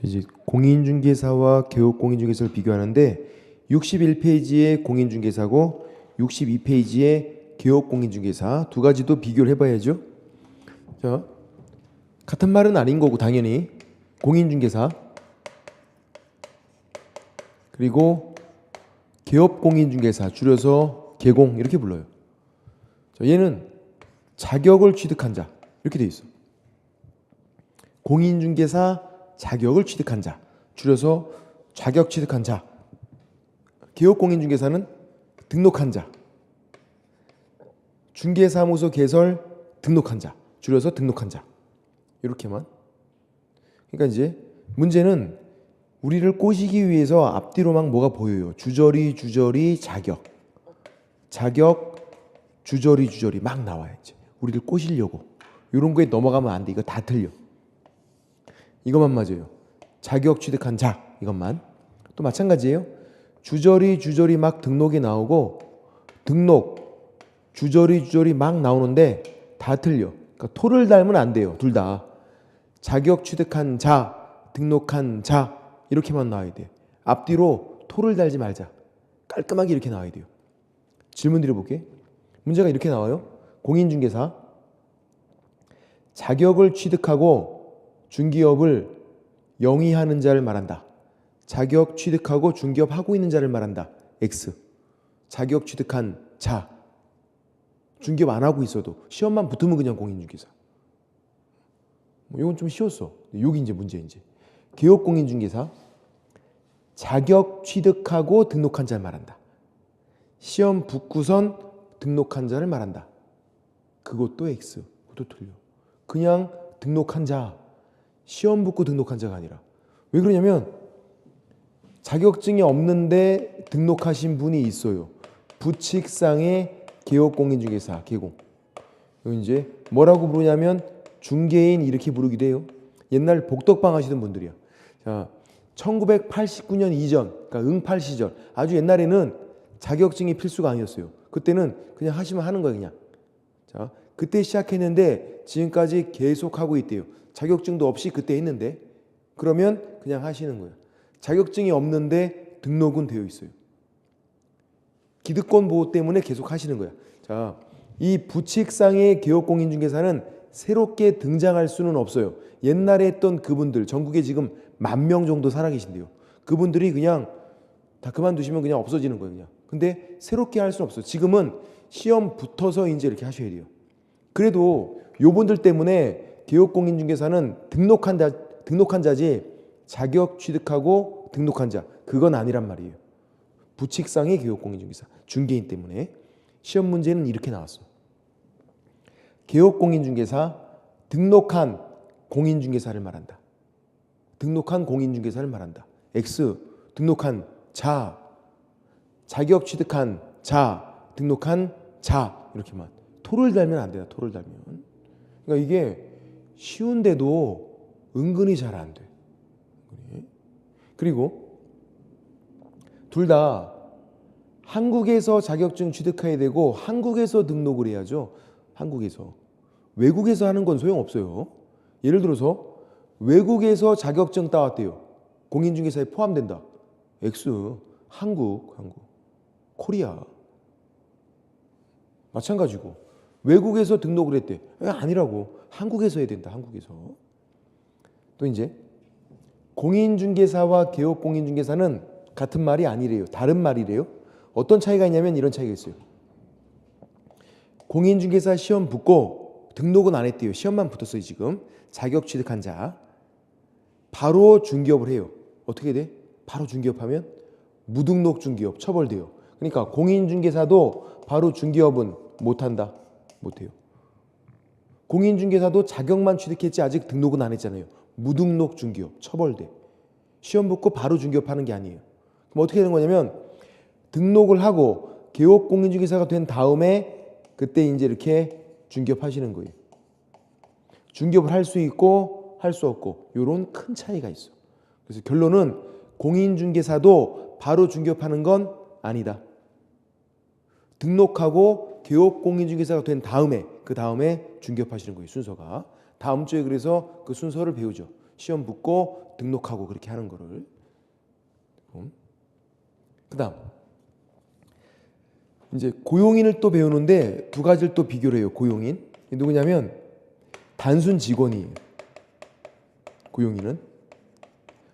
이제 공인중개사와 개업공인중개사를 비교하는데 61페이지의 공인중개사고 62페이지의 개업공인중개사 두 가지도 비교를 해봐야죠. 자, 같은 말은 아닌 거고 당연히 공인중개사 그리고 개업공인중개사 줄여서 개공 이렇게 불러요. 자, 얘는 자격을 취득한 자 이렇게 돼 있어. 공인중개사 자격을 취득한 자 줄여서 자격 취득한 자. 개업공인중개사는 등록한 자. 중개사무소 개설 등록한 자 줄여서 등록한 자. 이렇게만. 그러니까 이제 문제는 우리를 꼬시기 위해서 앞뒤로 막 뭐가 보여요. 주저리 자격 주저리 막 나와요. 이제 우리를 꼬시려고. 이런 거에 넘어가면 안 돼. 이거 다 틀려. 이것만 맞아요. 자격 취득한 자 이것만. 또 마찬가지예요. 주저리 막 등록이 나오고 등록 주저리 막 나오는데 다 틀려. 그러니까 토를 달면 안 돼요. 둘 다. 자격 취득한 자, 등록한 자 이렇게만 나와야 돼. 앞뒤로 토를 달지 말자. 깔끔하게 이렇게 나와야 돼요. 질문 드려볼게. 문제가 이렇게 나와요. 공인중개사 자격을 취득하고 중개업을 영위하는 자를 말한다. 자격 취득하고 중개업하고 있는 자를 말한다. X. 자격 취득한 자. 중개업 안 하고 있어도 시험만 붙으면 그냥 공인중개사. 이건 좀 쉬웠어. 여기 이제 문제 이제. 개업공인중개사 자격 취득하고 등록한 자를 말한다. 시험 붙고선 등록한 자를 말한다. 그것도 X. 그것도 틀려. 그냥 등록한 자. 시험 붙고 등록한 자가 아니라. 왜 그러냐면 자격증이 없는데 등록하신 분이 있어요. 부칙상의 개업공인중개사 개공. 여기 이제 뭐라고 부르냐면 중개인 이렇게 부르기도 해요. 옛날 복덕방 하시던 분들이야. 자, 1989년 이전, 그러니까 응팔 시절, 아주 옛날에는 자격증이 필수가 아니었어요. 그때는 그냥 하시면 하는 거예요, 그냥. 자, 그때 시작했는데 지금까지 계속 하고 있대요. 자격증도 없이 그때 했는데 그러면 그냥 하시는 거예요. 자격증이 없는데 등록은 되어 있어요. 기득권 보호 때문에 계속 하시는 거야. 자, 이 부칙상의 개업공인중개사는 새롭게 등장할 수는 없어요. 옛날에 했던 그분들, 전국에 지금 10,000명 정도 살아계신대요. 그분들이 그냥 다 그만두시면 그냥 없어지는 거예요, 그냥. 근데 새롭게 할 수는 없어요. 지금은 시험 붙어서 이제 이렇게 하셔야 돼요. 그래도 요분들 때문에 개업공인중개사는 등록한 자지 자격 취득하고 등록한 자 그건 아니란 말이에요. 부칙상의 개업공인중개사 중개인 때문에 시험 문제는 이렇게 나왔어. 개업공인중개사 등록한 공인중개사를 말한다. 등록한 공인중개사를 말한다. X 등록한 자 자격 취득한 자 등록한 자 이렇게만. 토를 달면 안 돼요. 토를 달면. 그러니까 이게 쉬운데도 은근히 잘 안 돼. 그리고 둘 다 한국에서 자격증 취득해야 되고 한국에서 등록을 해야죠. 한국에서. 외국에서 하는 건 소용없어요. 예를 들어서 외국에서 자격증 따왔대요. 공인중개사에 포함된다. X. 한국. 코리아. 마찬가지고 외국에서 등록을 했대. 아니라고. 한국에서 해야 된다. 한국에서. 또 이제 공인중개사와 개업공인중개사는 같은 말이 아니래요. 다른 말이래요. 어떤 차이가 있냐면 이런 차이가 있어요. 공인중개사 시험 붙고 등록은 안 했대요. 시험만 붙었어요. 지금. 자격 취득한 자. 바로 중개업을 해요. 어떻게 돼? 바로 중개업하면 무등록 중개업 처벌돼요. 그러니까 공인중개사도 바로 중개업은 못한다. 못해요. 공인중개사도 자격만 취득했지 아직 등록은 안 했잖아요. 무등록 중개업 처벌돼. 시험 붙고 바로 중개업하는 게 아니에요. 그럼 어떻게 되는 거냐면 등록을 하고 개업공인중개사가 된 다음에 그때 이제 이렇게 중개업하시는 거예요. 중개업을 할 수 있고 할 수 없고 이런 큰 차이가 있어. 그래서 결론은 공인중개사도 바로 중개업하는 건 아니다. 등록하고 개업공인중개사가 된 다음에 그 다음에 중개업하시는 거예요. 순서가. 다음 주에 그래서 그 순서를 배우죠. 시험 붙고 등록하고 그렇게 하는 거를. 그다음 이제 고용인을 또 배우는데 두 가지를 또 비교를 해요. 고용인 누구냐면 단순 직원이에요. 고용인은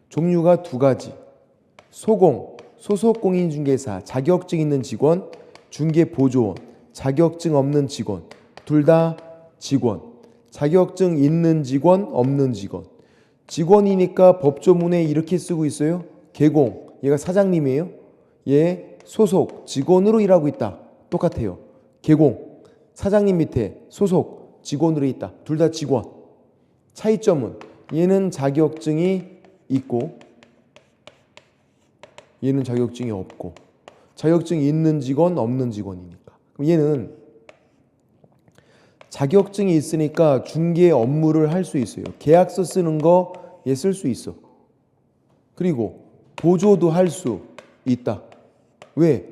종류가 두 가지. 소공, 소속공인중개사, 자격증 있는 직원, 중개보조원, 자격증 없는 직원. 둘 다 직원. 자격증 있는 직원, 없는 직원. 직원이니까 법조문에 이렇게 쓰고 있어요. 개공, 얘가 사장님이에요. 얘 소속, 직원으로 일하고 있다. 똑같아요. 개공, 사장님 밑에 소속, 직원으로 있다. 둘 다 직원. 차이점은 얘는 자격증이 있고 얘는 자격증이 없고, 자격증이 있는 직원, 없는 직원이니까. 그럼 얘는 자격증이 있으니까 중개 업무를 할 수 있어요. 계약서 쓰는 거 얘 쓸 수 있어. 그리고 보조도 할 수 있다. 왜?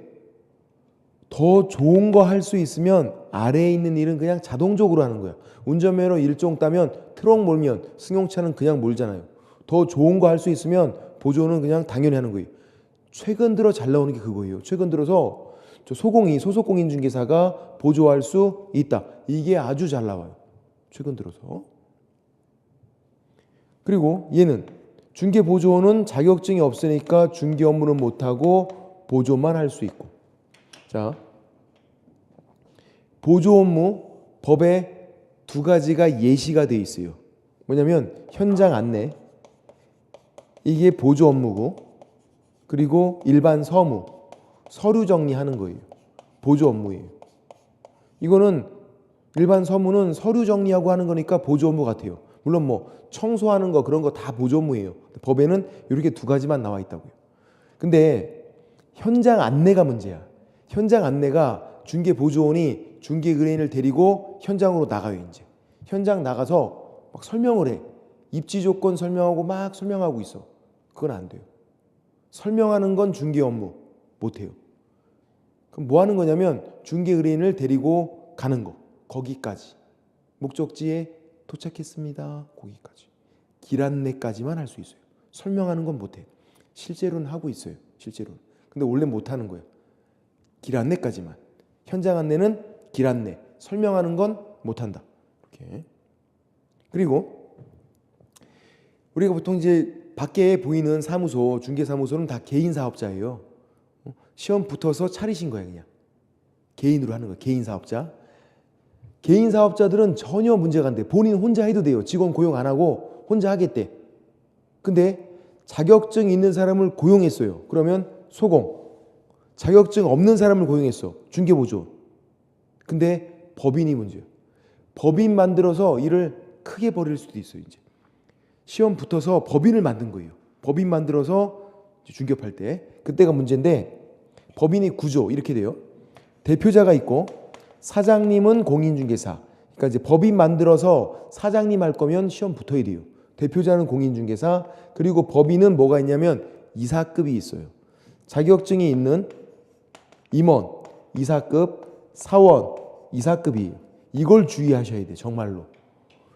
더 좋은 거 할 수 있으면 아래에 있는 일은 그냥 자동적으로 하는 거야. 운전면허 1종 따면 트럭 몰면 승용차는 그냥 몰잖아요. 더 좋은 거 할 수 있으면 보조는 그냥 당연히 하는 거예요. 최근 들어 잘 나오는 게 그거예요. 최근 들어서 저 소공이 소속공인중개사가 보조할 수 있다. 이게 아주 잘 나와요. 최근 들어서. 그리고 얘는 중개보조원은 자격증이 없으니까 중개 업무는 못하고 보조만 할 수 있고. 자, 보조 업무 법에 두 가지가 예시가 되어 있어요. 뭐냐면 현장 안내, 이게 보조 업무고, 그리고 일반 서무, 서류 정리하는 거예요. 보조 업무예요. 이거는 일반 서무는 서류 정리하고 하는 거니까 보조 업무 같아요. 물론 뭐 청소하는 거 그런 거 다 보조 업무예요. 법에는 이렇게 두 가지만 나와 있다고요. 근데 현장 안내가 문제야. 현장 안내가 중개보조원이 중개 의뢰인을 데리고 현장으로 나가요. 이제 현장 나가서 막 설명을 해. 입지 조건 설명하고 막 설명하고 있어. 그건 안 돼요. 설명하는 건 중개 업무 못해요. 그럼 뭐 하는 거냐면 중개 의뢰인을 데리고 가는 거. 거기까지. 목적지에 도착했습니다. 거기까지. 길 안내까지만 할 수 있어요. 설명하는 건 못해. 실제로는 하고 있어요. 실제로는. 근데 원래 못하는 거예요. 길 안내까지만. 현장 안내는 길 안내. 설명하는 건 못한다. 이렇게. 그리고 우리가 보통 이제 밖에 보이는 사무소, 중개사무소는 다 개인 사업자예요. 시험 붙어서 차리신 거예요, 그냥. 개인으로 하는 거예요. 개인 사업자. 개인 사업자들은 전혀 문제가 안 돼. 본인 혼자 해도 돼요. 직원 고용 안 하고 혼자 하겠대. 근데 자격증 있는 사람을 고용했어요. 그러면 소공. 자격증 없는 사람을 고용했어. 중개보조. 근데 법인이 문제예요. 법인 만들어서 일을 크게 벌일 수도 있어요, 이제. 시험 붙어서 법인을 만든 거예요. 법인 만들어서 중개할 때. 그때가 문제인데 법인이 구조 이렇게 돼요. 대표자가 있고 사장님은 공인중개사. 그러니까 이제 법인 만들어서 사장님 할 거면 시험 붙어야 돼요. 대표자는 공인중개사. 그리고 법인은 뭐가 있냐면 이사급이 있어요. 자격증이 있는 임원, 이사급, 사원, 이사급이에요. 이걸 주의하셔야 돼, 정말로.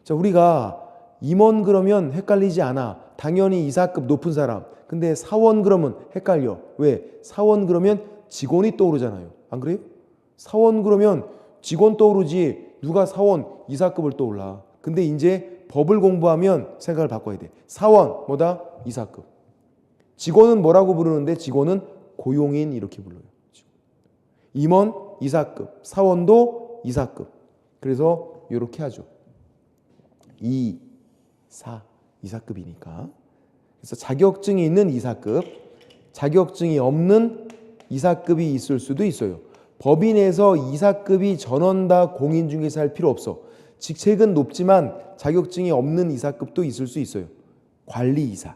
자, 우리가 임원 그러면 헷갈리지 않아. 당연히 이사급 높은 사람. 근데 사원 그러면 헷갈려. 왜? 사원 그러면 직원이 떠오르잖아요. 안 그래요? 사원 그러면 직원 떠오르지 누가 사원 이사급을 떠올라. 근데 이제 법을 공부하면 생각을 바꿔야 돼. 사원 뭐다? 이사급. 직원은 뭐라고 부르는데 직원은 고용인 이렇게 불러요. 임원 이사급, 사원도 이사급. 그래서 이렇게 하죠. 2, 4, 이사급이니까. 그래서 자격증이 있는 이사급, 자격증이 없는 이사급이 있을 수도 있어요. 법인에서 이사급이 전원 다 공인중개사 할 필요 없어. 직책은 높지만 자격증이 없는 이사급도 있을 수 있어요. 관리이사.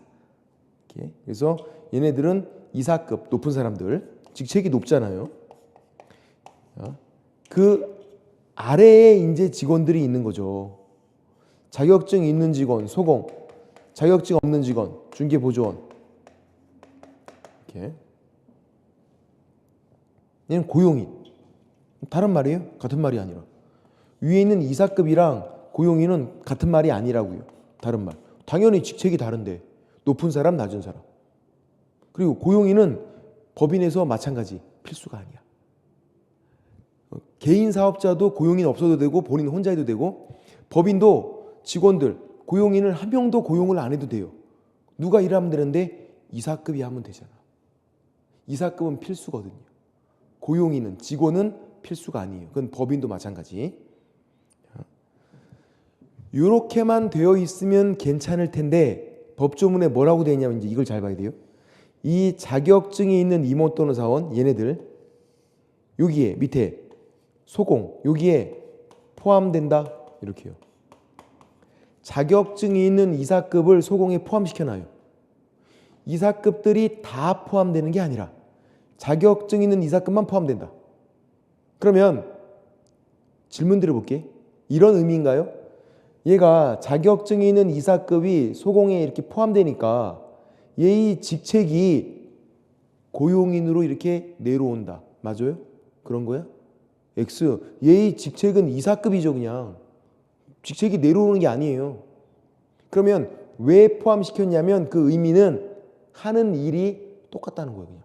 그래서 얘네들은 이사급 높은 사람들, 직책이 높잖아요. 그 아래에 이제 직원들이 있는 거죠. 자격증 있는 직원, 소공, 자격증 없는 직원, 중개보조원. 이렇게. 얘는 고용인. 다른 말이에요? 같은 말이 아니라. 위에 있는 이사급이랑 고용인은 같은 말이 아니라고요. 다른 말. 당연히 직책이 다른데 높은 사람, 낮은 사람. 그리고 고용인은 법인에서 마찬가지 필수가 아니야. 개인 사업자도 고용인 없어도 되고 본인 혼자 해도 되고 법인도 직원들, 고용인을 한 명도 고용을 안 해도 돼요. 누가 일하면 되는데 이사급이 하면 되잖아. 이사급은 필수거든요. 고용인은, 직원은 필수가 아니에요. 그건 법인도 마찬가지. 이렇게만 되어 있으면 괜찮을 텐데 법조문에 뭐라고 되어 있냐면 이제 이걸 잘 봐야 돼요. 이 자격증이 있는 임원 또는 사원, 얘네들 여기에 밑에 소공, 여기에 포함된다 이렇게요. 자격증이 있는 이사급을 소공에 포함시켜놔요. 이사급들이 다 포함되는 게 아니라 자격증 있는 이사급만 포함된다. 그러면 질문 드려볼게. 이런 의미인가요? 얘가 자격증이 있는 이사급이 소공에 이렇게 포함되니까 얘의 직책이 고용인으로 이렇게 내려온다. 맞아요? 그런 거야? X. 얘의 직책은 이사급이죠, 그냥. 직책이 내려오는 게 아니에요. 그러면 왜 포함시켰냐면 그 의미는 하는 일이 똑같다는 거예요, 그냥.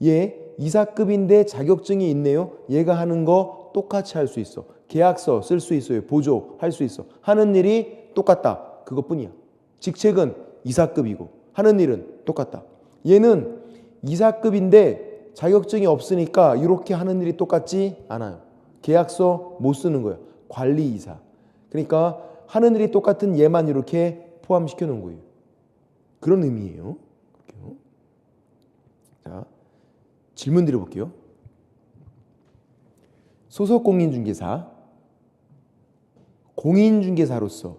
얘 이사급인데 자격증이 있네요. 얘가 하는 거 똑같이 할 수 있어. 계약서 쓸 수 있어요. 보조 할 수 있어. 하는 일이 똑같다. 그것뿐이야. 직책은 이사급이고 하는 일은 똑같다. 얘는 이사급인데 자격증이 없으니까 이렇게 하는 일이 똑같지 않아요. 계약서 못 쓰는 거예요. 관리이사. 그러니까 하는 일이 똑같은 얘만 이렇게 포함시켜 놓은 거예요. 그런 의미예요. 자, 질문 드려볼게요. 소속 공인중개사, 공인중개사로서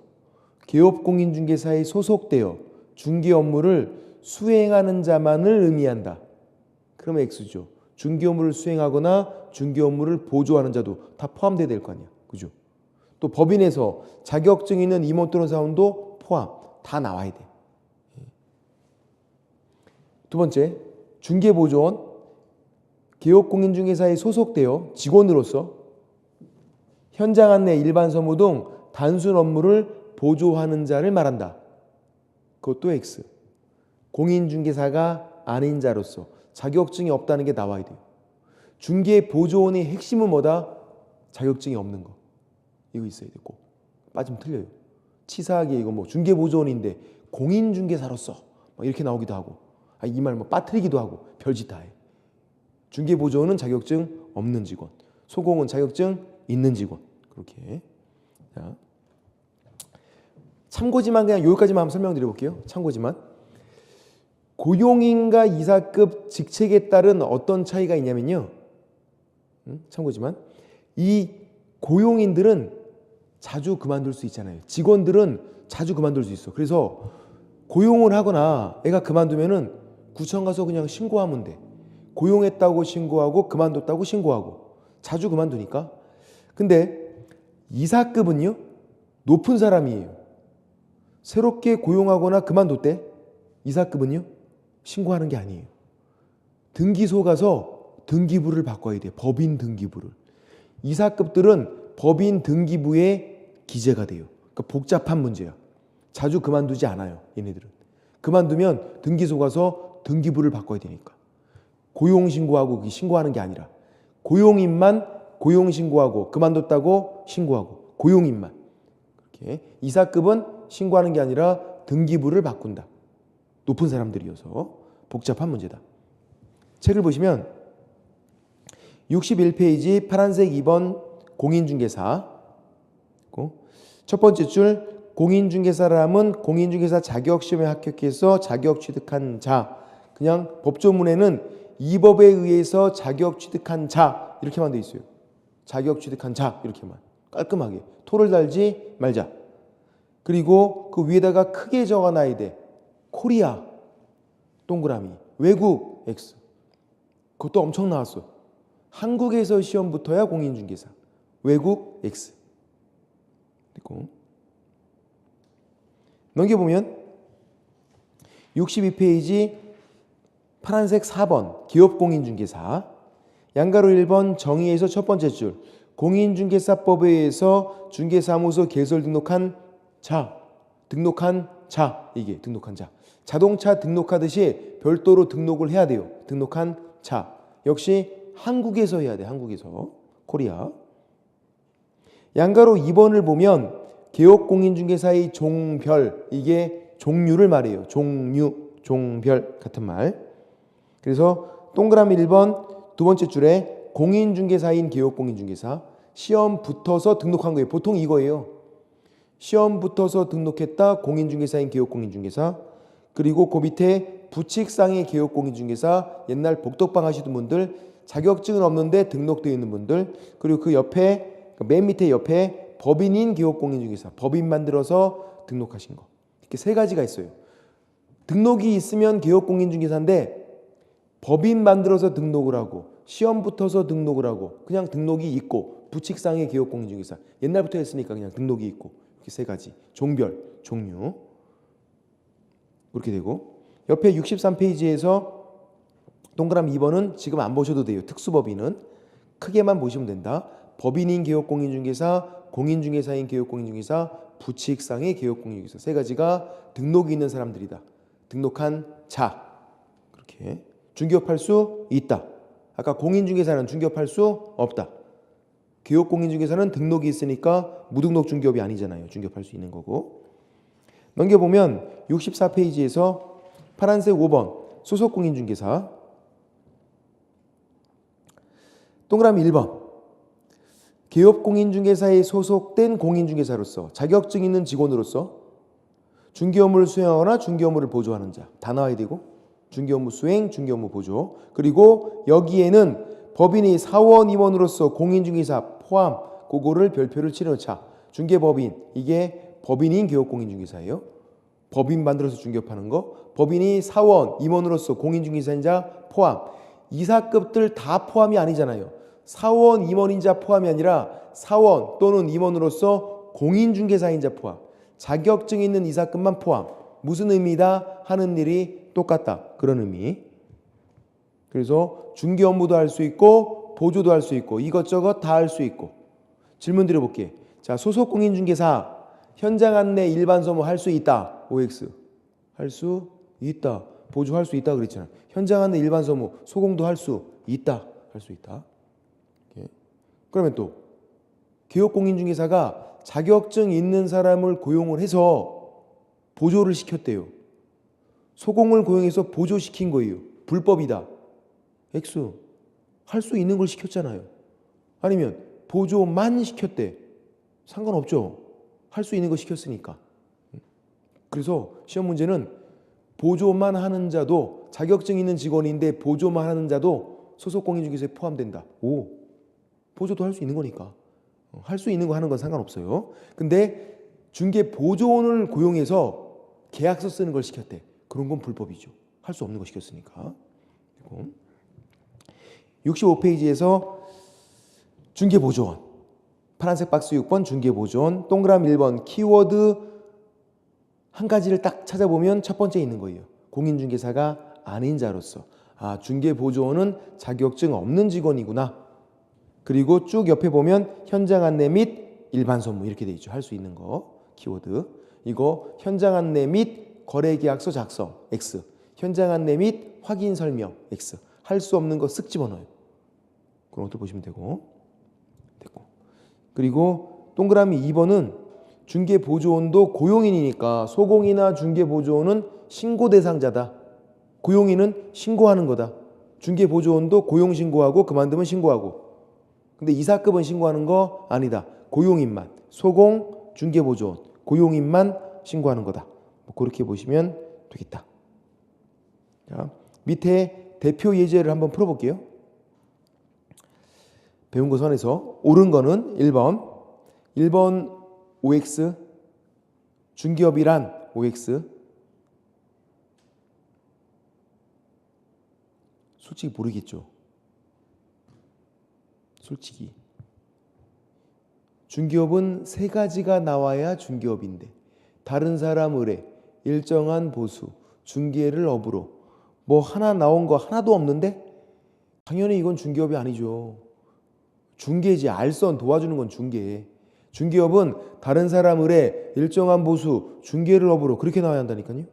개업공인중개사에 소속되어 중개 업무를 수행하는 자만을 의미한다. 그러면 X죠. 중개 업무를 수행하거나 중개 업무를 보조하는 자도 다 포함돼야 될 거 아니야. 그죠? 또 법인에서 자격증 있는 임원 또는 사원도 포함. 다 나와야 돼. 두 번째, 중개보조원, 개업공인중개사에 소속되어 직원으로서 현장 안내, 일반 서무 등 단순 업무를 보조하는 자를 말한다. 그것도 X. 공인중개사가 아닌 자로서 자격증이 없다는 게 나와야 돼요. 중개보조원의 핵심은 뭐다? 자격증이 없는 거. 이거 있어야 돼. 꼭. 빠지면 틀려요. 치사하게 이거 뭐 중개보조원인데 공인중개사로서 막 이렇게 나오기도 하고 이 말 뭐 빠뜨리기도 하고 별짓 다 해. 중개보조원은 자격증 없는 직원, 소공은 자격증 있는 직원. 그렇게. 자, 참고지만 그냥 여기까지만 한번 설명드려볼게요. 참고지만 고용인과 이사급 직책에 따른 어떤 차이가 있냐면요. 참고지만 이 고용인들은 자주 그만둘 수 있잖아요. 직원들은 자주 그만둘 수 있어. 그래서 고용을 하거나 애가 그만두면은 구청 가서 그냥 신고하면 돼. 고용했다고 신고하고 그만뒀다고 신고하고 자주 그만두니까. 근데 이사급은요, 높은 사람이에요. 새롭게 고용하거나 그만뒀대. 이사급은요, 신고하는 게 아니에요. 등기소 가서 등기부를 바꿔야 돼. 법인 등기부를. 이사급들은 법인 등기부에 기재가 돼요. 그러니까 복잡한 문제야. 자주 그만두지 않아요, 얘네들은. 그만두면 등기소 가서 등기부를 바꿔야 되니까. 고용신고하고 신고하는 게 아니라 고용인만 고용신고하고 그만뒀다고 신고하고 고용인만. 그렇게. 이사급은 신고하는 게 아니라 등기부를 바꾼다. 높은 사람들이어서 복잡한 문제다. 책을 보시면 61페이지 파란색 2번 공인중개사. 첫 번째 줄 공인중개사람은 공인중개사 자격시험에 합격해서 자격 취득한 자. 그냥 법조문에는 이 법에 의해서 자격 취득한 자 이렇게만 돼 있어요. 자격 취득한 자 이렇게만 깔끔하게 토를 달지 말자. 그리고 그 위에다가 크게 적어놔야 돼. 코리아 동그라미, 외국 X. 그것도 엄청 나왔어. 한국에서 시험 붙어야 공인중개사, 외국 X. 그리고 넘겨보면 62페이지 파란색 4번 기업공인중개사, 양가로 1번 정의에서 첫 번째 줄 공인중개사법에 의해서 중개사무소 개설 등록한 자, 등록한 자, 이게 등록한 자. 자동차 등록하듯이 별도로 등록을 해야 돼요. 등록한 자. 역시 한국에서 해야 돼. 한국에서. 코리아. 양가로 2번을 보면 개업공인중개사의 종별, 이게 종류를 말해요. 종류, 종별 같은 말. 그래서 동그라미 1번 두 번째 줄에 공인중개사인 개업공인중개사 시험 붙어서 등록한 거예요. 보통 이거예요. 시험 붙어서 등록했다. 공인중개사인 개업공인중개사. 그리고 그 밑에 부칙상의 개업공인중개사, 옛날 복덕방 하시던 분들, 자격증은 없는데 등록되어 있는 분들, 그리고 그 옆에 맨 밑에 옆에 법인인 개업공인중개사, 법인 만들어서 등록하신 거. 이렇게 세 가지가 있어요. 등록이 있으면 개업공인중개사인데 법인 만들어서 등록을 하고 시험 붙어서 등록을 하고 그냥 등록이 있고 부칙상의 개업공인중개사, 옛날부터 했으니까 그냥 등록이 있고, 이렇게 세 가지 종별, 종류 그렇게 되고, 옆에 63페이지에서 동그라미 2번은 지금 안 보셔도 돼요. 특수법인은 크게만 보시면 된다. 법인인 개업공인중개사, 공인중개사인 개업공인중개사, 부칙상의 개업공인중개사, 세 가지가 등록이 있는 사람들이다. 등록한 자. 그렇게 중개업할 수 있다. 아까 공인중개사는 중개업할 수 없다. 개업공인중개사는 등록이 있으니까 무등록 중개업이 아니잖아요. 중개업할 수 있는 거고. 넘겨보면 64페이지에서 파란색 5번 소속공인중개사, 동그라미 1번 개업공인중개사에 소속된 공인중개사로서 자격증 있는 직원으로서 중개업무를 수행하거나 중개업무를 보조하는 자 다 나와야 되고, 중개업무 수행, 중개업무 보조, 그리고 여기에는 법인이 사원 임원으로서 공인중개사 포함, 그거를 별표를 치러놓자. 중개법인, 이게 법인인 개업공인중개사예요. 법인 만들어서 중개업하는 거. 법인이 사원 임원으로서 공인중개사인자 포함. 이사급들 다 포함이 아니잖아요. 사원 임원인자 포함이 아니라 사원 또는 임원으로서 공인중개사인자 포함. 자격증 있는 이사급만 포함. 무슨 의미다? 하는 일이 똑같다. 그런 의미. 그래서 중개 업무도 할 수 있고 보조도 할 수 있고 이것저것 다 할 수 있고. 질문 드려볼게. 자, 소속 공인중개사 현장 안내 일반 서무 할 수 있다. OX 할 수 있다. 보조할 수 있다 그랬잖아. 현장 안내 일반 서무 소공도 할 수 있다. 할 수 있다. 그러면 또 개업공인중개사가 자격증 있는 사람을 고용을 해서 보조를 시켰대요. 소공을 고용해서 보조시킨 거예요. 불법이다. X 할 수 있는 걸 시켰잖아요. 아니면 보조만 시켰대. 상관없죠. 할 수 있는 거 시켰으니까. 그래서 시험 문제는 보조만 하는 자도, 자격증 있는 직원인데 보조만 하는 자도 소속 공인중개사에 포함된다. 오, 보조도 할 수 있는 거니까. 할 수 있는 거 하는 건 상관없어요. 근데 중개 보조원을 고용해서 계약서 쓰는 걸 시켰대. 그런 건 불법이죠. 할 수 없는 거 시켰으니까. 65페이지에서 중개보조원, 파란색 박스 6번 중개보조원, 동그라미 1번 키워드 한 가지를 딱 찾아보면 첫 번째 있는 거예요. 공인중개사가 아닌 자로서. 아, 중개보조원은 자격증 없는 직원이구나. 그리고 쭉 옆에 보면 현장 안내 및 일반 서무 이렇게 돼 있죠. 할 수 있는 거 키워드. 이거 현장 안내 및 거래계약서 작성 X, 현장 안내 및 확인 설명 X. 할 수 없는 거 쓱 집어넣어요. 그런 것도 보시면 되고. 그리고 동그라미 2번은 중개보조원도 고용인이니까 소공이나 중개보조원은 신고 대상자다. 고용인은 신고하는 거다. 중개보조원도 고용신고하고 그만두면 신고하고. 근데 이사급은 신고하는 거 아니다. 고용인만. 소공, 중개보조원, 고용인만 신고하는 거다. 뭐 그렇게 보시면 되겠다. 자, 밑에 대표 예제를 한번 풀어볼게요. 배운 거 선에서 옳은 거는 1번 OX 중개업이란 OX 솔직히 모르겠죠. 솔직히 중개업은 세 가지가 나와야 중개업인데 다른 사람 의뢰, 일정한 보수, 중개를 업으로 뭐 하나 나온 거 하나도 없는데 당연히 이건 중개업이 아니죠. 중개지. 알선 도와주는 건 중개. 중개업은 다른 사람 을에 일정한 보수, 중개를 업으로 그렇게 나와야 한다니까요.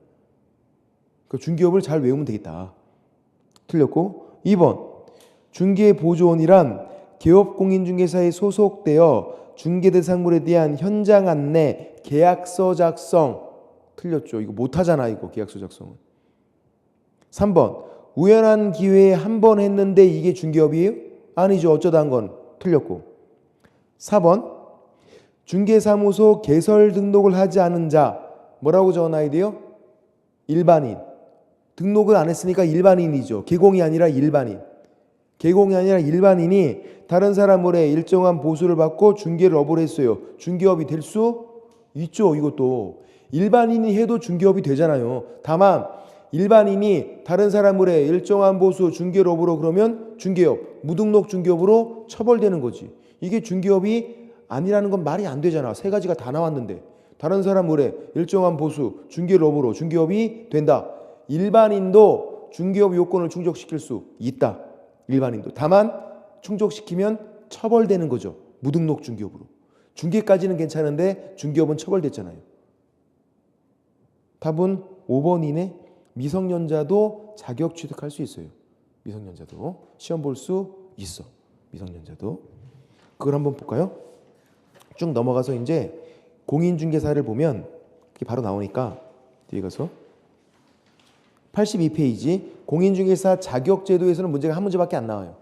그 중개업을 잘 외우면 되겠다. 틀렸고 2번 중개보조원이란 개업공인중개사에 소속되어 중개대상물에 대한 현장 안내, 계약서 작성. 틀렸죠. 이거 못하잖아 이거 계약서 작성은. 3번 우연한 기회에 한 번 했는데 이게 중개업이에요? 아니죠. 어쩌다 한 건. 틀렸고 4번 중개사무소 개설 등록을 하지 않은 자 뭐라고 적어놔야 돼요? 일반인. 등록을 안 했으니까 일반인이죠. 개공이 아니라 일반인. 개공이 아니라 일반인이 다른 사람의 일정한 보수를 받고 중개를 업을 했어요. 중개업이 될 수 있죠. 이것도 일반인이 해도 중개업이 되잖아요. 다만 일반인이 다른 사람의 일정한 보수 중개를 업으로 그러면 중개업, 무등록 중개업으로 처벌되는 거지. 이게 중개업이 아니라는 건 말이 안 되잖아. 세 가지가 다 나왔는데 다른 사람의 일정한 보수 중개를 업으로 중개업이 된다. 일반인도 중개업 요건을 충족시킬 수 있다. 일반인도. 다만 충족시키면 처벌되는 거죠. 무등록 중개업으로. 중개까지는 괜찮은데 중개업은 처벌됐잖아요. 답은 5번이네. 미성년자도 자격 취득할 수 있어요. 미성년자도 시험 볼 수 있어. 미성년자도. 그걸 한번 볼까요? 쭉 넘어가서 이제 공인중개사를 보면 그게 바로 나오니까 뒤에 가서 82페이지 공인중개사 자격제도에서는 문제가 한 문제밖에 안 나와요.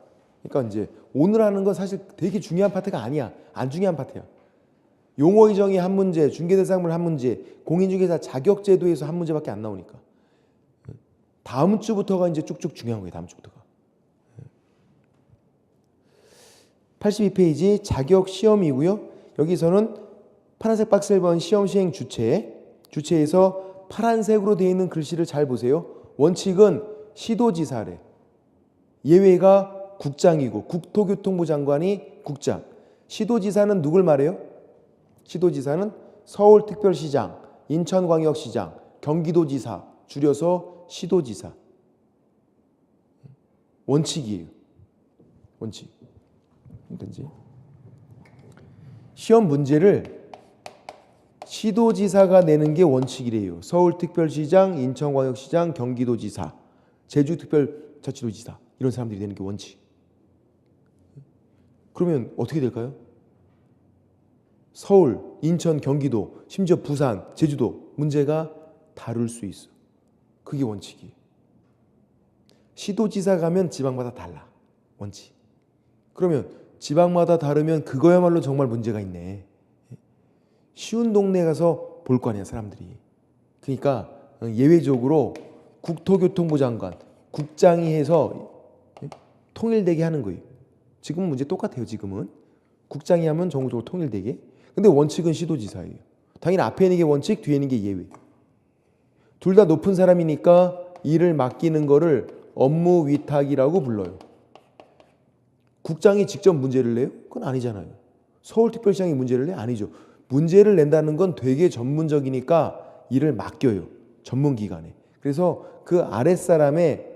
그러니까 이제 오늘 하는 건 사실 되게 중요한 파트가 아니야. 안 중요한 파트야. 용어 이정이 한 문제, 중개대상물 한 문제, 공인중개사 자격제도에서 한 문제밖에 안 나오니까 다음 주부터가 이제 쭉쭉 중요한 거예요. 다음 주부터가. 82페이지 자격 시험이고요. 여기서는 파란색 박스 1번 시험 시행 주체에서 파란색으로 되어 있는 글씨를 잘 보세요. 원칙은 시도지사래. 예외가 국장이고 국토교통부 장관이 국장. 시도지사는 누굴 말해요? 시도지사는 서울특별시장, 인천광역시장, 경기도지사 줄여서 시도지사. 원칙이에요. 원칙. 뭔지. 시험 문제를 시도지사가 내는 게 원칙이래요. 서울특별시장, 인천광역시장, 경기도지사, 제주특별자치도지사 이런 사람들이 내는 게 원칙. 그러면 어떻게 될까요? 서울, 인천, 경기도, 심지어 부산, 제주도 문제가 다를 수 있어. 그게 원칙이에요. 시도지사 가면 지방마다 달라. 원칙. 그러면 지방마다 다르면 그거야말로 정말 문제가 있네. 쉬운 동네 가서 볼 거 아니야 사람들이. 그러니까 예외적으로 국토교통부 장관, 국장이 해서 통일되게 하는 거예요. 지금은 문제 똑같아요. 지금은 국장이 하면 전국적으로 통일되게. 근데 원칙은 시도지사예요. 당연히 앞에 있는 게 원칙, 뒤에 있는 게 예외. 둘 다 높은 사람이니까 일을 맡기는 거를 업무 위탁이라고 불러요. 국장이 직접 문제를 내요? 그건 아니잖아요. 서울특별시장이 문제를 내? 아니죠. 문제를 낸다는 건 되게 전문적이니까 일을 맡겨요. 전문기관에. 그래서 그 아랫사람에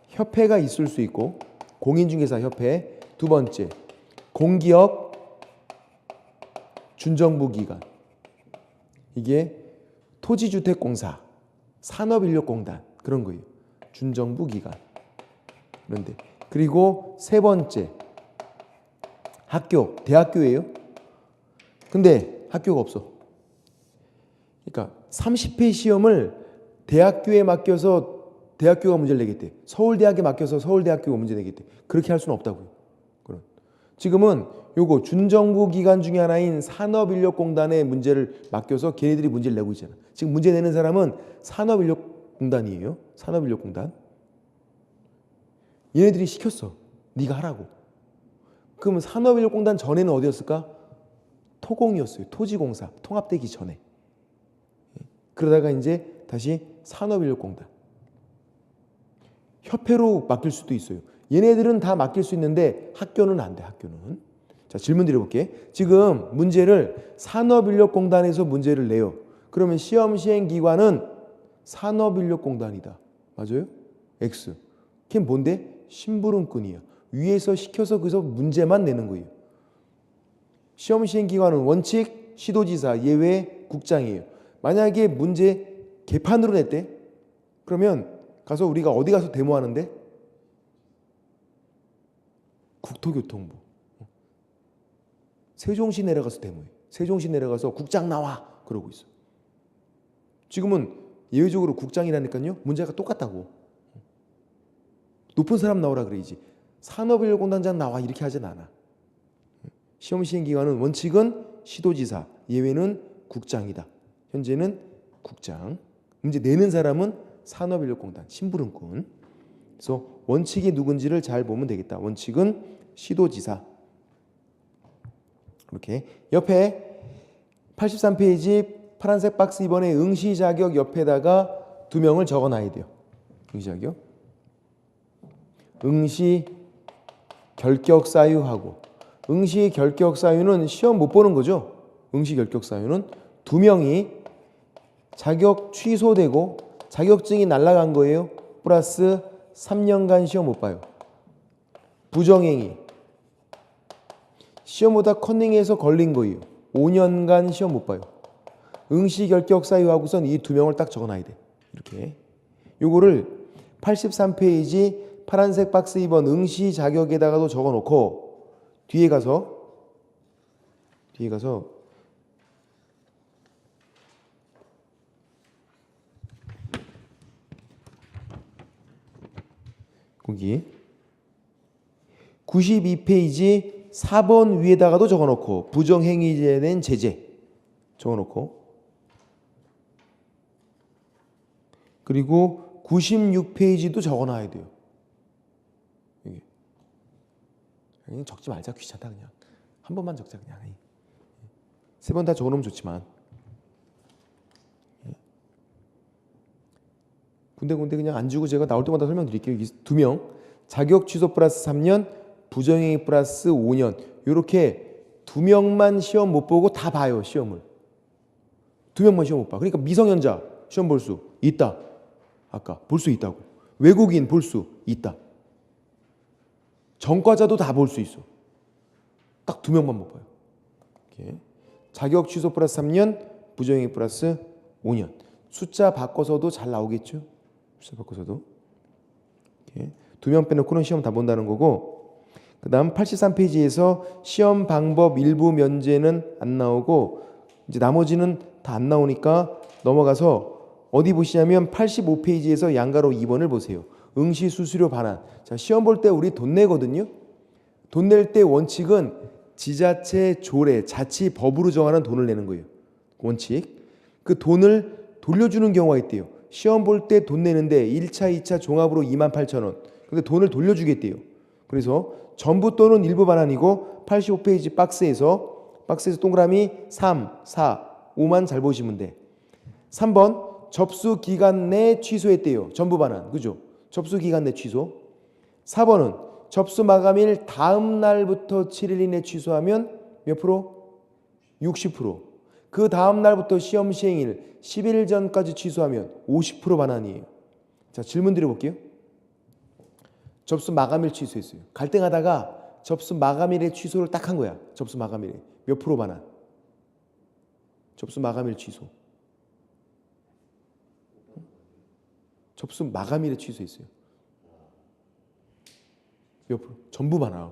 협회가 있을 수 있고 공인중개사 협회. 두 번째, 공기업 준정부기관. 이게 토지주택공사, 산업인력공단 그런 거예요. 준정부기관. 그런데 그리고 세 번째, 학교, 대학교예요. 근데 학교가 없어. 그러니까 30회 시험을 대학교에 맡겨서 대학교가 문제를 내겠대. 서울대학에 맡겨서 서울대학교가 문제 내겠대. 그렇게 할 수는 없다고요. 그럼 지금은 요거 준정부 기관 중에 하나인 산업인력공단에 문제를 맡겨서 걔네들이 문제를 내고 있잖아. 지금 문제 내는 사람은 산업인력공단이에요. 산업인력공단. 얘네들이 시켰어. 네가 하라고. 그러면 산업인력공단 전에는 어디였을까? 토공이었어요. 토지공사. 통합되기 전에. 그러다가 이제 다시 산업인력공단. 협회로 맡길 수도 있어요. 얘네들은 다 맡길 수 있는데 학교는 안 돼. 학교는. 자, 질문 드려볼게. 지금 문제를 산업인력공단에서 문제를 내요. 그러면 시험 시행 기관은 산업인력공단이다. 맞아요? X. 걔 뭔데? 심부름꾼이야. 위에서 시켜서 거기서 문제만 내는 거예요. 시험 시행 기관은 원칙, 시도지사, 예외, 국장이에요. 만약에 문제 개판으로 냈대? 그러면 가서 우리가 어디 가서 데모하는데? 국토교통부. 세종시 내려가서 데모해. 세종시 내려가서 국장 나와! 그러고 있어. 지금은 예외적으로 국장이라니까요. 문제가 똑같다고. 높은 사람 나오라 그래야지. 산업인력공단장 나와 이렇게 하진 않아. 시험 시행 기관은 원칙은 시도지사, 예외는 국장이다. 현재는 국장. 문제 내는 사람은 산업인력공단, 심부름꾼. 그래서 원칙이 누군지를 잘 보면 되겠다. 원칙은 시도지사. 이렇게 옆에 83페이지 파란색 박스 이번에 응시 자격 옆에다가 2명을 적어놔야 돼요. 응시 자격. 응시 결격 사유하고 응시 결격 사유는 시험 못 보는 거죠. 응시 결격 사유는 2명이 자격 취소되고 자격증이 날아간 거예요. 플러스 3년간 시험 못 봐요. 부정행위. 시험 보다 컨닝해서 걸린 거예요. 5년간 시험 못 봐요. 응시 결격 사유하고선 이 2명을 딱 적어놔야 돼. 이렇게. 요거를 83페이지 파란색 박스 2번 응시 자격에다가도 적어놓고 뒤에 가서 거기 92페이지 4번 위에다가도 적어놓고 부정행위에 대한 제재 적어놓고 그리고 96페이지도 적어놔야 돼요. 그냥 적지 말자. 귀찮다. 그냥 한 번만 적자. 그냥 3번 다 적어놓으면 좋지만 군데군데 그냥 안 주고 제가 나올 때마다 설명드릴게요. 2명 자격 취소 플러스 3년 부정행위 플러스 5년 이렇게 2명만 시험 못 보고 다 봐요. 시험을 2명만 시험 못 봐. 그러니까 미성년자 시험 볼 수 있다. 아까 볼 수 있다고. 외국인 볼 수 있다. 전과자도 다 볼 수 있어. 딱 2명만 못 봐요. 이렇게. 자격 취소 플러스 3년 부정행위 플러스 5년. 숫자 바꿔서도 잘 나오겠죠. 숫자 바꿔서도. 이렇게. 2명 빼놓고는 시험 다 본다는 거고 그 다음 83페이지에서 시험 방법 일부 면제는 안 나오고 이제 나머지는 다 안 나오니까 넘어가서 어디 보시냐면 85페이지에서 양가로 2번을 보세요. 응시 수수료 반환. 자, 시험 볼 때 우리 돈 내거든요. 돈 낼 때 원칙은 지자체 조례, 자치 법으로 정하는 돈을 내는 거예요. 원칙. 그 돈을 돌려주는 경우가 있대요. 시험 볼 때 돈 내는데 1차, 2차 종합으로 28,000원. 근데 돈을 돌려주겠대요. 그래서 전부 또는 일부 반환이고 85페이지 박스에서 동그라미 3, 4, 5만 잘 보시면 돼. 3번 접수 기간 내 취소했대요. 전부 반환. 그죠? 접수 기간 내 취소. 4번은 접수 마감일 다음 날부터 7일 이내 취소하면 몇 프로? 60%. 그 다음 날부터 시험 시행일 10일 전까지 취소하면 50% 반환이에요. 자, 질문 드려볼게요. 접수 마감일 취소했어요. 갈등하다가 접수 마감일에 취소를 딱 한 거야. 접수 마감일에. 몇 프로 반환? 접수 마감일 취소. 접수 마감일에 취소했어요. 몇 프로? 전부 반환.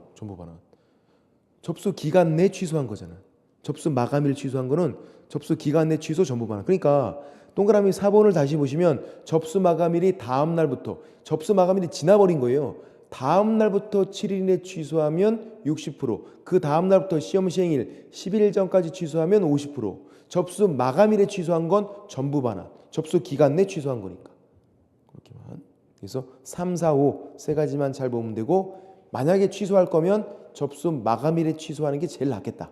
접수 기간 내 취소한 거잖아. 접수 마감일 취소한 거는 접수 기간 내 취소 전부 반환. 그러니까 동그라미 4번을 다시 보시면 접수 마감일이 다음 날부터 접수 마감일이 지나버린 거예요. 다음 날부터 7일 내 취소하면 60%. 그 다음 날부터 시험 시행일 11일 전까지 취소하면 50%. 접수 마감일에 취소한 건 전부 반환. 접수 기간 내 취소한 거니까. 그렇게만. 그래서 3, 4, 5 세 가지만 잘 보면 되고 만약에 취소할 거면 접수 마감일에 취소하는 게 제일 낫겠다.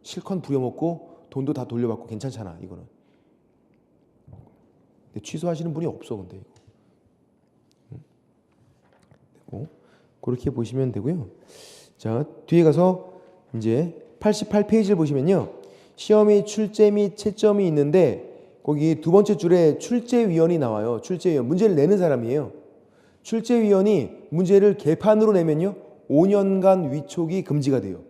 실컷 부려먹고 돈도 다 돌려받고 괜찮잖아. 이거는. 근데 취소하시는 분이 없어. 근데 이거. 그렇게 보시면 되고요. 자, 뒤에 가서 이제 88페이지를 보시면요. 시험 및 출제 및 채점이 있는데 거기 두 번째 줄에 출제위원이 나와요. 출제위원. 문제를 내는 사람이에요. 출제위원이 문제를 개판으로 내면요. 5년간 위촉이 금지가 돼요.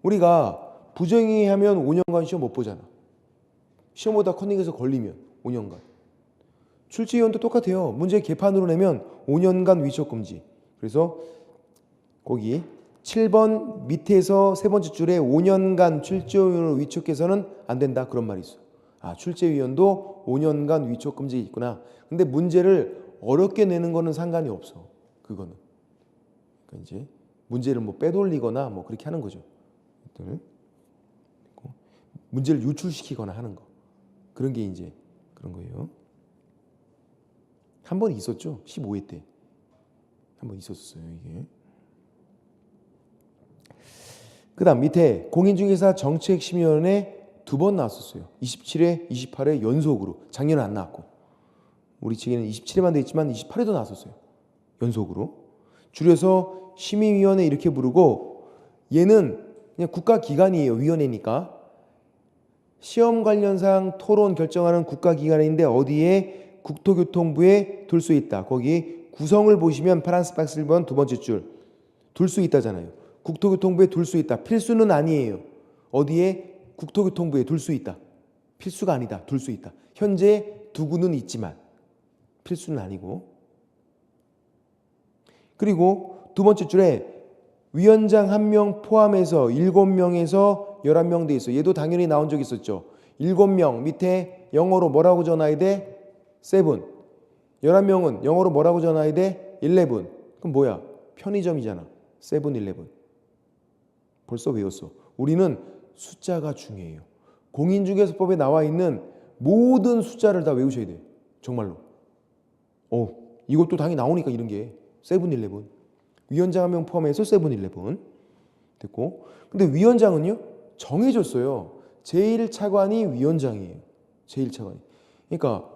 우리가 부정행위하면 5년간 시험 못 보잖아. 시험 보다 컨닝해서 걸리면 5년간. 출제위원도 똑같아요. 문제 개판으로 내면 5년간 위촉 금지. 그래서 거기 7번 밑에서 세 번째 줄에 5년간 출제위원을 위촉해서는 안 된다. 그런 말이 있어. 아, 출제위원도 5년간 위촉 금지 있구나. 근데 문제를 어렵게 내는 거는 상관이 없어. 그거는. 그러니까 이제 문제를 뭐 빼돌리거나 뭐 그렇게 하는 거죠. 문제를 유출시키거나 하는 거. 그런 게 이제 그런 거예요. 한 번 있었죠. 15회 때. 한 번 있었어요, 이게. 그 다음 밑에 공인중개사 정책심의위원회 2번 나왔었어요. 27회, 28회 연속으로. 작년은 안 나왔고. 우리 측에는 27회만 돼 있지만 28회도 나왔었어요. 연속으로. 줄여서 심의위원회 이렇게 부르고, 얘는 그냥 국가기관이에요. 위원회니까. 시험 관련 사항 토론 결정하는 국가기관인데 어디에 국토교통부에 둘 수 있다. 거기 구성을 보시면 파란색 박스 1번 두 번째 줄 둘 수 있다잖아요. 국토교통부에 둘 수 있다. 필수는 아니에요. 어디에? 국토교통부에 둘 수 있다. 필수가 아니다. 둘 수 있다. 현재 두고는 있지만 필수는 아니고. 그리고 두 번째 줄에 위원장 1명 포함해서 7명에서 11명 돼 있어. 얘도 당연히 나온 적 있었죠. 7명 밑에 영어로 뭐라고 적어놔야 돼? 7. 11명은 영어로 뭐라고 적어놔야 돼? 11. 그럼 뭐야? 편의점이잖아. 7-11. 벌써 외웠어. 우리는 숫자가 중요해요. 공인중개사법에 나와 있는 모든 숫자를 다 외우셔야 돼. 정말로. 이것도 당연히 나오니까 이런 게 7-11. 위원장 1명 포함해서 7-11. 됐고. 근데 위원장은요? 정해졌어요. 제1차관이 위원장이에요. 제1차관이. 그러니까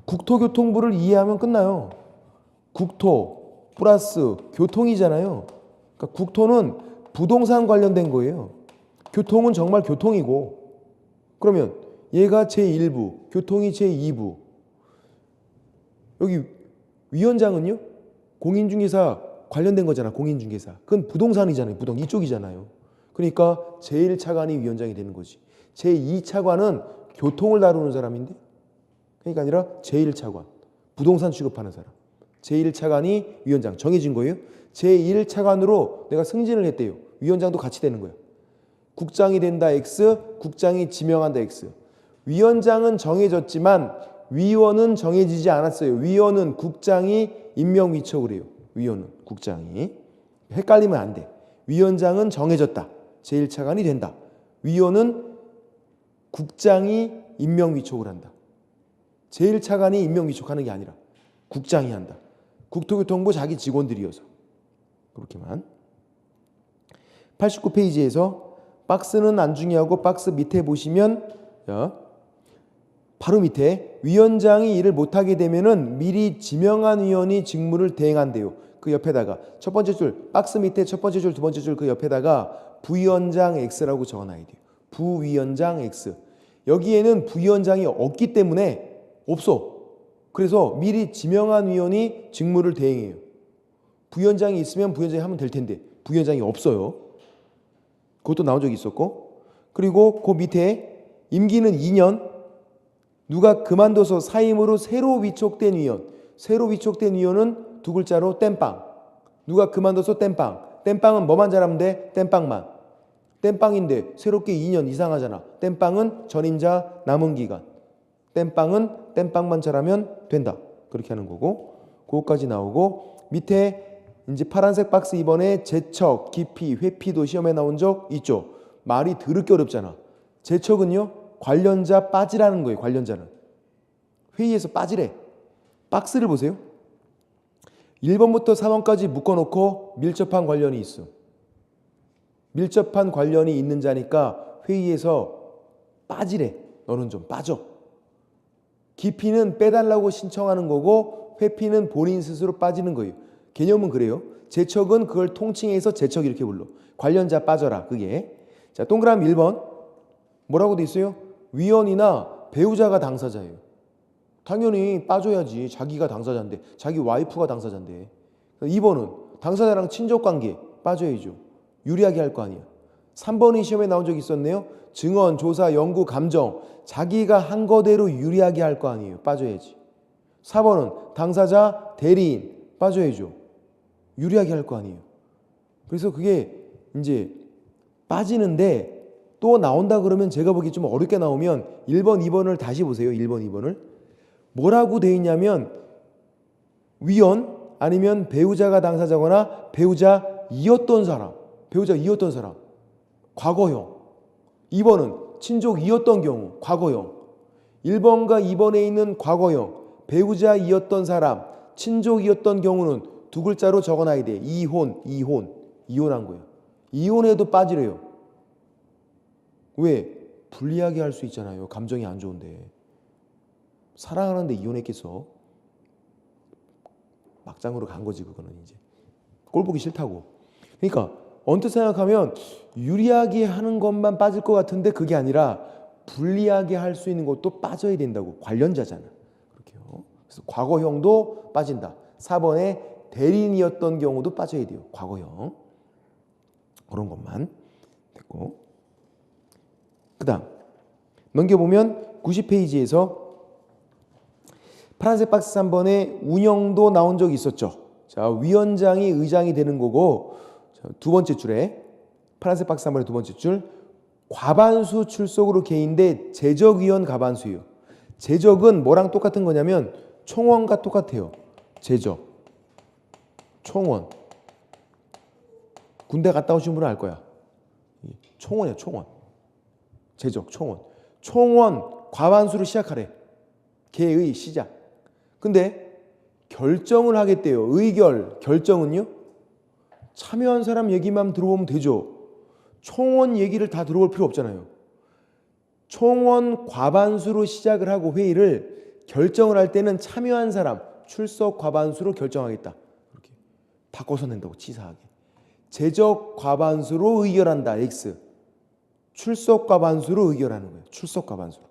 국토교통부를 이해하면 끝나요. 국토 플러스 교통이잖아요. 그러니까 국토는 부동산 관련된 거예요. 교통은 정말 교통이고. 그러면 얘가 제1부, 교통이 제2부. 여기 위원장은요? 공인중개사 관련된 거잖아. 공인중개사. 그건 부동산이잖아요. 부동 이쪽이잖아요. 그러니까 제1차관이 위원장이 되는 거지. 제2차관은 교통을 다루는 사람인데, 그러니까 아니라 제1차관, 부동산 취급하는 사람. 제1차관이 위원장 정해진 거예요. 제1차관으로 내가 승진을 했대요. 위원장도 같이 되는 거야. 국장이 된다 X, 국장이 지명한다 X. 위원장은 정해졌지만 위원은 정해지지 않았어요. 위원은 국장이 임명위촉을 해요. 위원은 국장이. 헷갈리면 안 돼. 위원장은 정해졌다. 제1차관이 된다. 위원은 국장이 임명위촉을 한다. 제1차관이 임명위촉하는 게 아니라 국장이 한다. 국토교통부 자기 직원들이어서. 그렇게만. 89페이지에서 박스는 안 중요하고 박스 밑에 보시면 바로 밑에 위원장이 일을 못하게 되면은 미리 지명한 위원이 직무를 대행한대요. 그 옆에다가 첫 번째 줄 박스 밑에 첫 번째 줄 두 번째 줄 그 옆에다가 부위원장 X라고 적어놔야 돼요. 부위원장 X. 여기에는 부위원장이 없기 때문에 없어. 그래서 미리 지명한 위원이 직무를 대행해요. 부위원장이 있으면 부위원장이 하면 될 텐데 부위원장이 없어요. 그것도 나온 적이 있었고. 그리고 그 밑에 임기는 2년. 누가 그만둬서 사임으로 새로 위촉된 위원. 새로 위촉된 위원은 두 글자로 땜빵. 누가 그만둬서 땜빵. 땜빵은 뭐만 잘하면 돼? 땜빵만. 땜빵인데 새롭게 2년 이상하잖아. 땜빵은 전임자 남은 기간. 땜빵은 땜빵만 잘하면 된다. 그렇게 하는 거고. 그거까지 나오고 밑에 이제 파란색 박스 이번에 제척, 기피, 회피도 시험에 나온 적 있죠. 말이 더럽게 어렵잖아. 제척은요. 관련자 빠지라는 거예요. 관련자는. 회의에서 빠지래. 박스를 보세요. 1번부터 4번까지 묶어놓고 밀접한 관련이 있어. 밀접한 관련이 있는 자니까 회의에서 빠지래. 너는 좀 빠져. 기피는 빼달라고 신청하는 거고 회피는 본인 스스로 빠지는 거예요. 개념은 그래요. 제척은 그걸 통칭해서 제척 이렇게 불러. 관련자 빠져라. 그게. 자, 동그라미 1번. 뭐라고 돼 있어요? 위원이나 배우자가 당사자예요. 당연히 빠져야지. 자기가 당사자인데. 자기 와이프가 당사자인데. 2번은 당사자랑 친족관계 빠져야죠. 유리하게 할 거 아니야. 3번이 시험에 나온 적이 있었네요. 증언, 조사, 연구, 감정. 자기가 한 거대로 유리하게 할 거 아니에요. 빠져야지. 4번은 당사자, 대리인. 빠져야죠. 유리하게 할 거 아니에요. 그래서 그게 이제 빠지는데 또 나온다 그러면 제가 보기 좀 어렵게 나오면 1번, 2번을 다시 보세요. 1번, 2번을. 뭐라고 돼 있냐면 위원 아니면 배우자가 당사자거나 배우자이었던 사람. 배우자이었던 사람. 과거형. 2번은 친족이었던 경우. 과거형. 1번과 2번에 있는 과거형. 배우자이었던 사람. 친족이었던 경우는 두 글자로 적어놔야 돼. 이혼한 거예요. 이혼해도 빠지래요. 왜? 불리하게 할 수 있잖아요. 감정이 안 좋은데. 사랑하는데 이혼했겠어. 막장으로 간 거지 그거는 이제. 꼴 보기 싫다고. 그러니까 언뜻 생각하면 유리하게 하는 것만 빠질 것 같은데 그게 아니라 불리하게 할 수 있는 것도 빠져야 된다고. 관련자잖아. 그렇게요. 그래서 과거형도 빠진다. 4번에 대리인이었던 경우도 빠져야 돼요. 과거형. 그런 것만 됐고. 그 다음 넘겨보면 90페이지에서 파란색 박스 3번에 운영도 나온 적이 있었죠. 자, 위원장이 의장이 되는 거고, 자, 두 번째 줄에 파란색 박스 3번의 두 번째 줄 과반수 출석으로 개인대 제적위원 과반수예요. 제적은 뭐랑 똑같은 거냐면 총원과 똑같아요. 제적, 총원. 군대 갔다 오신 분은 알 거야. 총원이야, 총원. 제적, 총원. 총원 과반수로 시작하래. 개의 시작. 근데 결정을 하겠대요. 결정은요? 참여한 사람 얘기만 들어보면 되죠. 총원 얘기를 다 들어볼 필요 없잖아요. 총원 과반수로 시작을 하고 회의를 결정을 할 때는 참여한 사람 출석 과반수로 결정하겠다. 이렇게 바꿔서 낸다고 치사하게. 제적 과반수로 의결한다. X. 출석 과반수로 의결하는 거예요. 출석 과반수로.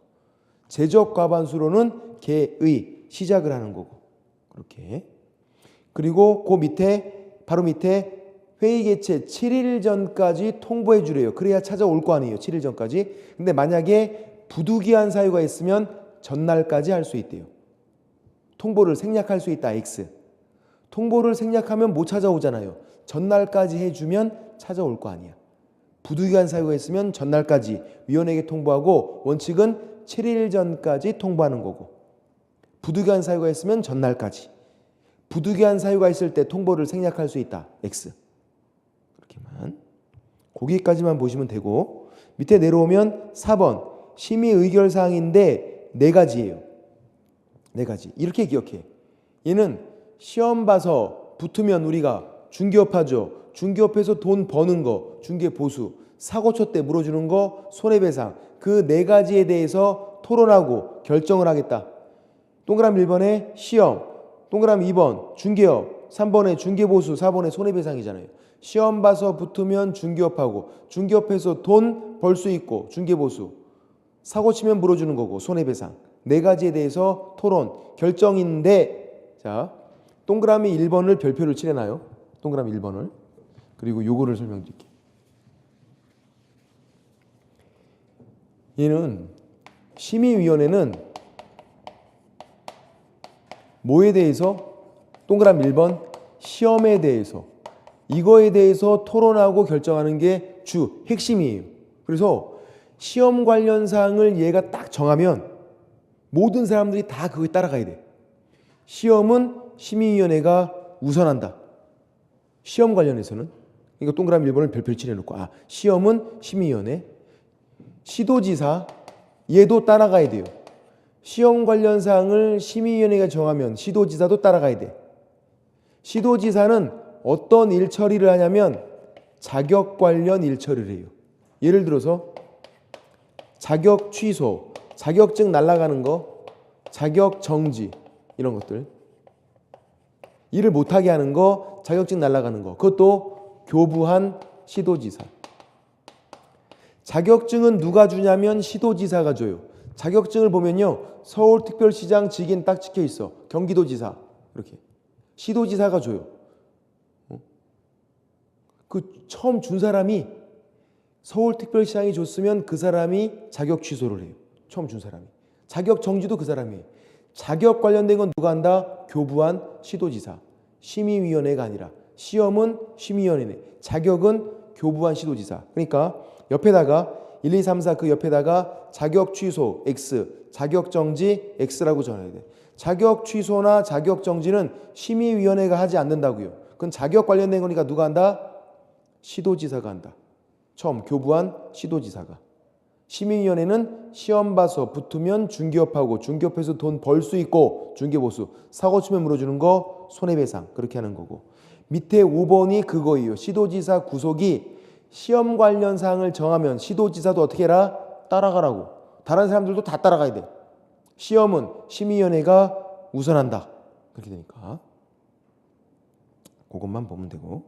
제적 과반수로는 개의 시작을 하는 거고. 그렇게. 그리고 그 밑에 바로 밑에 회의 개최 7일 전까지 통보해 주래요. 그래야 찾아올 거 아니에요. 7일 전까지. 근데 만약에 부득이한 사유가 있으면 전날까지 할 수 있대요. 통보를 생략할 수 있다. X. 통보를 생략하면 못 찾아오잖아요. 전날까지 해주면 찾아올 거 아니야. 부득이한 사유가 있으면 전날까지 위원회에게 통보하고 원칙은 7일 전까지 통보하는 거고, 부득이한 사유가 있으면 전날까지. 부득이한 사유가 있을 때 통보를 생략할 수 있다. X. 그렇게만. 거기까지만 보시면 되고, 밑에 내려오면 4번 심의 의결 사항인데 4가지예요. 4가지. 이렇게 기억해. 얘는 시험 봐서 붙으면 우리가 중개업하죠. 중개업해서 돈 버는 거, 중개보수, 사고초 때 물어주는 거, 손해배상. 그 4가지에 대해서 토론하고 결정을 하겠다. 동그라미 1번에 시험, 동그라미 2번 중개업, 3번에 중개보수, 4번에 손해배상이잖아요. 시험 봐서 붙으면 중개업하고, 중개업해서 돈 벌 수 있고 중개보수, 사고 치면 물어주는 거고 손해배상. 4가지에 대해서 토론, 결정인데, 자, 동그라미 1번을 별표를 칠해놔요. 동그라미 1번을. 그리고 요거를 설명드릴게요. 얘는 심의위원회는 뭐에 대해서? 동그라미 1번 시험에 대해서, 이거에 대해서 토론하고 결정하는 게 핵심이에요. 그래서 시험 관련 사항을 얘가 딱 정하면 모든 사람들이 다 그거에 따라가야 돼. 시험은 심의위원회가 우선한다. 시험 관련해서는. 이거 동그라미 1번을 별표를 칠해놓고, 시험은 심의위원회. 시도지사, 얘도 따라가야 돼요. 시험 관련 사항을 심의위원회가 정하면 시도지사도 따라가야 돼. 시도지사는 어떤 일 처리를 하냐면 자격 관련 일 처리를 해요. 예를 들어서 자격 취소, 자격증 날아가는 거, 자격 정지, 이런 것들. 일을 못하게 하는 거, 자격증 날아가는 거, 그것도 교부한 시도지사. 자격증은 누가 주냐면 시도지사가 줘요. 자격증을 보면요, 서울특별시장 직인 딱 찍혀 있어. 경기도지사, 이렇게. 시도지사가 줘요. 그 처음 준 사람이 서울특별시장이 줬으면 그 사람이 자격 취소를 해요. 처음 준 사람이. 자격 정지도 그 사람이 해요. 자격 관련된 건 누가 한다? 교부한 시도지사. 심의위원회가 아니라 시험은 심의위원회네. 자격은 교부한 시도지사. 그러니까 옆에다가 1, 2, 3, 4 그 옆에다가 자격 취소 X, 자격 정지 X라고 전해야 돼. 자격 취소나 자격 정지는 심의위원회가 하지 않는다고요. 그건 자격 관련된 거니까 누가 한다? 시도지사가 한다. 처음 교부한 시도지사가. 심의위원회는 시험 봐서 붙으면 중개업하고 중개업해서 돈 벌 수 있고 중개보수, 사고 치면 물어주는 거 손해배상 그렇게 하는 거고. 밑에 5번이 그거예요. 시도지사 구속이 시험 관련 사항을 정하면 시도지사도 어떻게 해라? 따라가라고. 다른 사람들도 다 따라가야 돼. 시험은 심의위원회가 우선한다. 그렇게 되니까 그것만 보면 되고,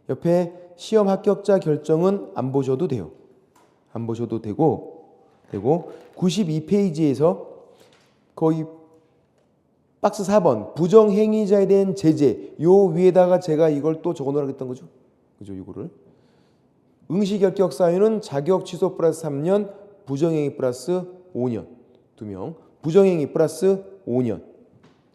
옆에 시험 합격자 결정은 안 보셔도 돼요. 안 보셔도 되고 92페이지에서 거의 박스 4번 부정행위자에 대한 제재, 요 위에다가 제가 이걸 또 적어 놓으라고 했던 거죠. 그죠? 이거를 응시결격 사유는 자격 취소 플러스 3년, 부정행위 플러스 5년. 2명. 부정행위 플러스 5년.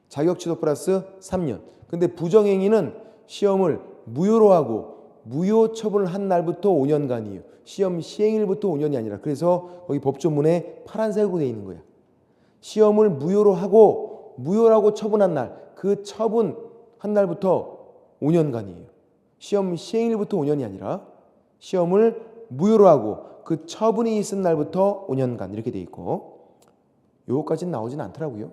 자격 취소 플러스 3년. 근데 부정행위는 시험을 무효로 하고 무효 처분을 한 날부터 5년간이에요. 시험 시행일부터 5년이 아니라. 그래서 거기 법조문에 파란색으로 되어 있는 거야. 시험을 무효로 하고 무효라고 처분한 날, 그 처분 한 날부터 5년간이에요. 시험 시행일부터 5년이 아니라 시험을 무효로 하고 그 처분이 있은 날부터 5년간 이렇게 돼 있고, 요거까지는 나오진 않더라고요.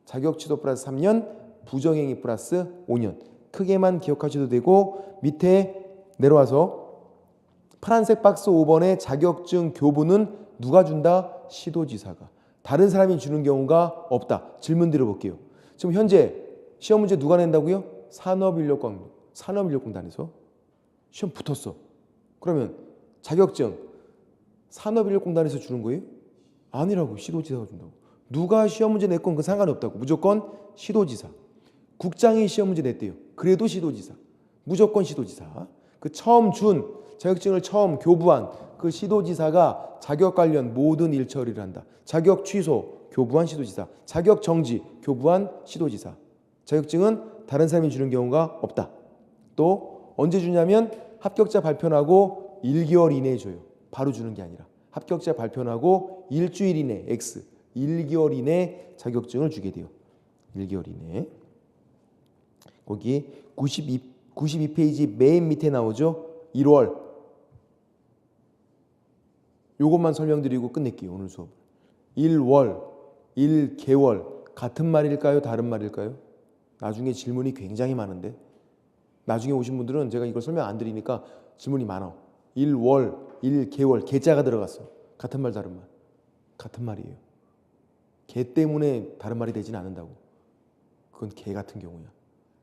자격 취소 플러스 3년, 부정행위 플러스 5년. 크게만 기억하셔도 되고, 밑에 내려와서 파란색 박스 5번의 자격증 교부는 누가 준다? 시도지사가. 다른 사람이 주는 경우가 없다. 질문 드려볼게요. 지금 현재 시험 문제 누가 낸다고요? 산업인력공단에서 시험 붙었어. 그러면 자격증 산업인력공단에서 주는 거예요? 아니라고. 시도지사가 준다고. 누가 시험 문제 냈건 그 상관이 없다고. 무조건 시도지사. 국장이 시험 문제 냈대요. 그래도 시도지사. 무조건 시도지사. 그 처음 준 자격증을 처음 교부한 그 시도지사가 자격 관련 모든 일 처리를 한다. 자격 취소 교부한 시도지사, 자격 정지 교부한 시도지사. 자격증은 다른 사람이 주는 경우가 없다. 또 언제 주냐면 합격자 발표하고 1개월 이내에 줘요. 바로 주는 게 아니라 합격자 발표하고 일주일 이내 X 1개월 이내 자격증을 주게 돼요. 1개월 이내. 거기 92페이지 맨 밑에 나오죠. 1월. 요것만 설명드리고 끝낼게요. 오늘 수업. 1월, 1개월 같은 말일까요? 다른 말일까요? 나중에 질문이 굉장히 많은데, 나중에 오신 분들은 제가 이걸 설명 안 드리니까 질문이 많아. 1월, 1개월 개자가 들어갔어. 같은 말 다른 말. 같은 말이에요. 개 때문에 다른 말이 되지는 않는다고. 그건 개 같은 경우야.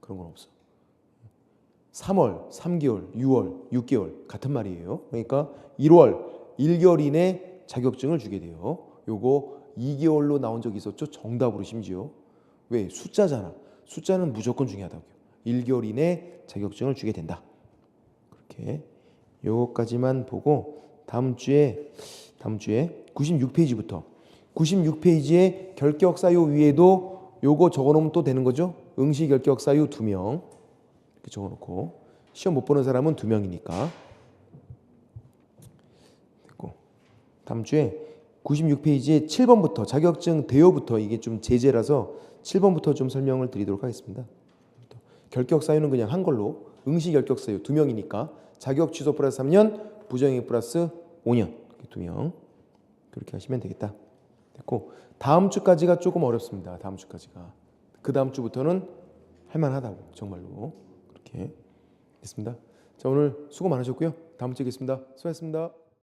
그런 건 없어. 3월, 3개월, 6월, 6개월 같은 말이에요. 그러니까 1월, 1개월 이내 자격증을 주게 돼요. 요거 2개월로 나온 적이 있었죠. 정답으로 심지어. 왜? 숫자잖아. 숫자는 무조건 중요하다고요. 1개월 이내 자격증을 주게 된다. 그렇게 요거까지만 보고 다음 주에 96페이지부터 96페이지에 결격사유 위에도 요거 적어놓으면 또 되는 거죠. 응시결격사유 2명 이렇게 적어놓고 시험 못 보는 사람은 2명이니까 됐고, 다음 주에 96페이지에 7번부터 자격증 대여부터, 이게 좀 제재라서 7번부터 좀 설명을 드리도록 하겠습니다. 결격사유는 그냥 한 걸로 응시결격사유 2명이니까 자격 취소 플러스 3년, 부정행위 플러스 5년 2명 그렇게 하시면 되겠다. 됐고, 다음 주까지가 조금 어렵습니다. 다음 주까지가. 그 다음 주부터는 할만하다고 정말로. 그렇게 됐습니다. 자, 오늘 수고 많으셨고요. 다음 주에 뵙겠습니다. 수고하셨습니다.